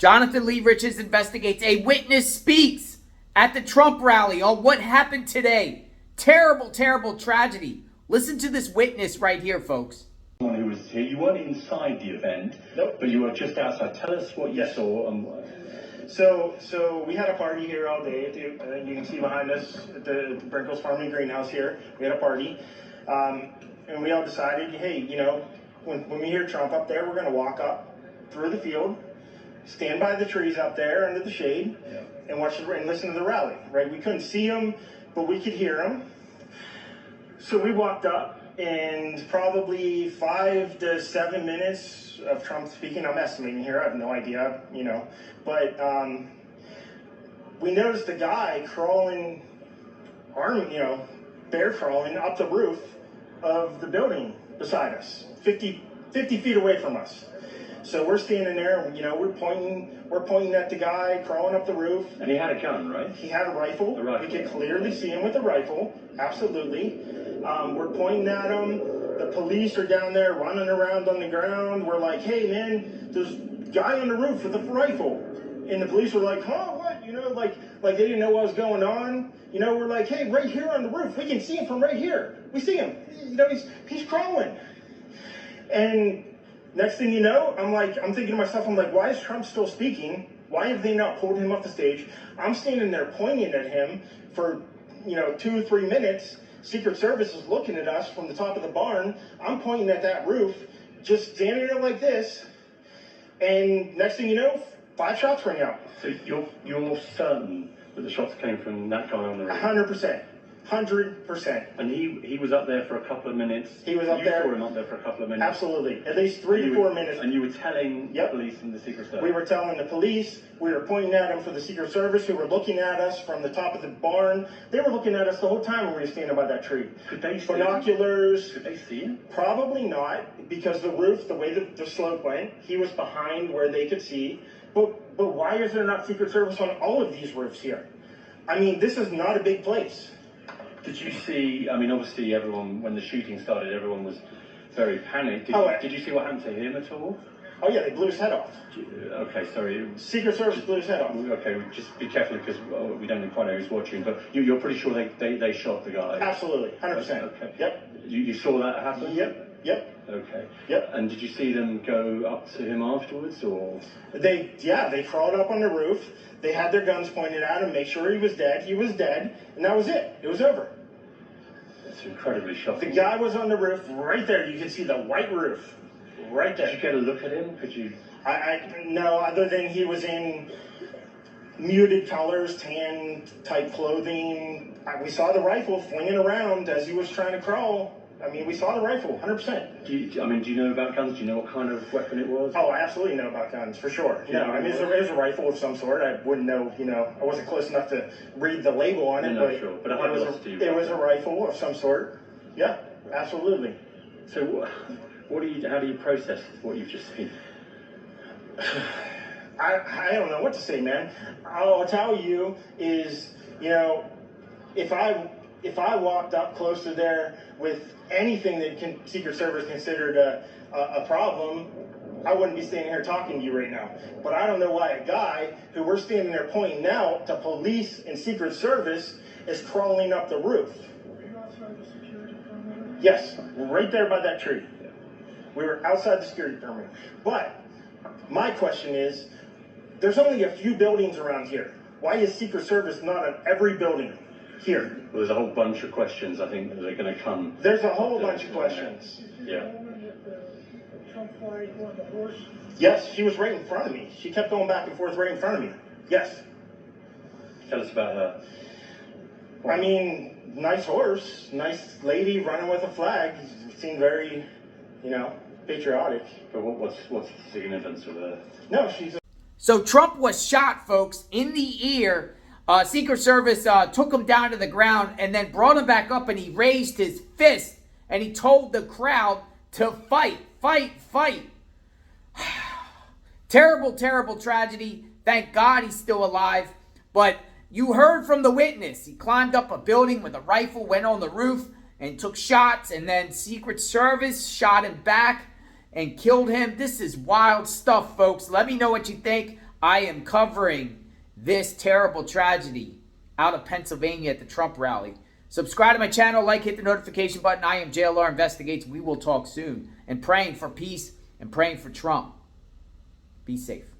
Jonathan Lee Riches investigates. A witness speaks at the Trump rally on what happened today. Terrible, terrible tragedy. Listen to this witness right here, folks. Someone who was here, you weren't inside the event, Nope. but you were just outside. Tell us what you saw. And So we had a party here all day. You can see behind us at the Brinkles Farming Greenhouse here. We had a party, and we all decided, hey, you know, when we hear Trump up there, we're going to walk up through the field, stand by the trees up there under the shade, and watch and listen to the rally. Right? We couldn't see him, but we could hear him. So we walked up, and probably 5 to 7 minutes of Trump speaking. I'm estimating here. I have no idea, you know. But we noticed a guy crawling, bear crawling up the roof of the building beside us, 50 feet away from us. So we're standing there, and, you know, we're pointing at the guy crawling up the roof. and he had a gun, right? He had a rifle. A rifle. We could clearly see him with a rifle. Absolutely. We're pointing at him. The police are down there running around on the ground. We're like, hey, man, there's a guy on the roof with a rifle. And the police were like, huh, what? You know, like they didn't know what was going on. You know, we're like, hey, right here on the roof. We can see him from right here. We see him. You know, he's crawling. And next thing you know, I'm thinking to myself, I'm like, why is Trump still speaking? Why have they not pulled him off the stage? I'm standing there pointing at him for, 2 or 3 minutes. Secret Service is looking at us from the top of the barn. I'm pointing at that roof, just standing there like this. And next thing you know, 5 shots ring out. So you're certain that the shots came from that guy on the roof? 100%. 100%. And he was up there for a couple of minutes. He was up there. You saw him up there for a couple of minutes. Absolutely. At least 3 to 4 minutes. And you were telling the police and the Secret Service? We were telling the police. We were pointing at them for the Secret Service, who were looking at us from the top of the barn. They were looking at us the whole time when we were standing by that tree. Could they see binoculars? Could they see him? Probably not, because the roof, the way the slope went, he was behind where they could see. But why is there not Secret Service on all of these roofs here? I mean, this is not a big place. Did you see, I mean, obviously everyone, when the shooting started, everyone was very panicked. Did you see what happened to him at all? Oh yeah, they blew his head off. Okay, sorry. Secret Service blew his head off. Okay, just be careful because we don't quite know who's watching, but you're pretty sure they shot the guy? Absolutely, 100%. Okay. Yep. You saw that happen? Yep. Okay. Yep. And did you see them go up to him afterwards, or? They crawled up on the roof. They had their guns pointed at him, make sure he was dead. He was dead, and that was it. It was over. That's incredibly shocking. The guy was on the roof right there. You can see the white roof right there. Did you get a look at him? Could you? No, other than he was in muted colors, tan type clothing. We saw the rifle flinging around as he was trying to crawl. I mean, we saw the rifle, 100%. Do you know about guns? Do you know what kind of weapon it was? Oh, I absolutely know about guns, for sure. No, I mean, it was a rifle of some sort. I wouldn't know, I wasn't close enough to read the label on it, but, sure. But it was a rifle of some sort. Yeah, absolutely. So, how do you process what you've just seen? I don't know what to say, man. All I'll tell you is, if I walked up close to there with anything that Secret Service considered a problem, I wouldn't be standing here talking to you right now. But I don't know why a guy who we're standing there pointing out to police and Secret Service is crawling up the roof. Were you outside the security perimeter? Yes, right there by that tree. We were outside the security perimeter. But my question is, there's only a few buildings around here. Why is Secret Service not on every building here? Well, there's a whole bunch of questions, I think, that are going to come. There's a whole bunch of questions. Yeah. Trump flag on the horse? Yes, she was right in front of me. She kept going back and forth right in front of me. Yes. Tell us about her. I mean, nice horse, nice lady running with a flag. Seemed very, patriotic. But what's the significance of her? No, she's So Trump was shot, folks, in the ear. Secret Service took him down to the ground and then brought him back up, and he raised his fist and he told the crowd to fight, fight, fight. Terrible, terrible tragedy. Thank God he's still alive. But you heard from the witness. He climbed up a building with a rifle, went on the roof and took shots, and then Secret Service shot him back and killed him. This is wild stuff, folks. Let me know what you think. I am covering this terrible tragedy out of Pennsylvania at the Trump rally. Subscribe to my channel, like, hit the notification button. I am JLR Investigates. We will talk soon. And praying for peace and praying for Trump. Be safe.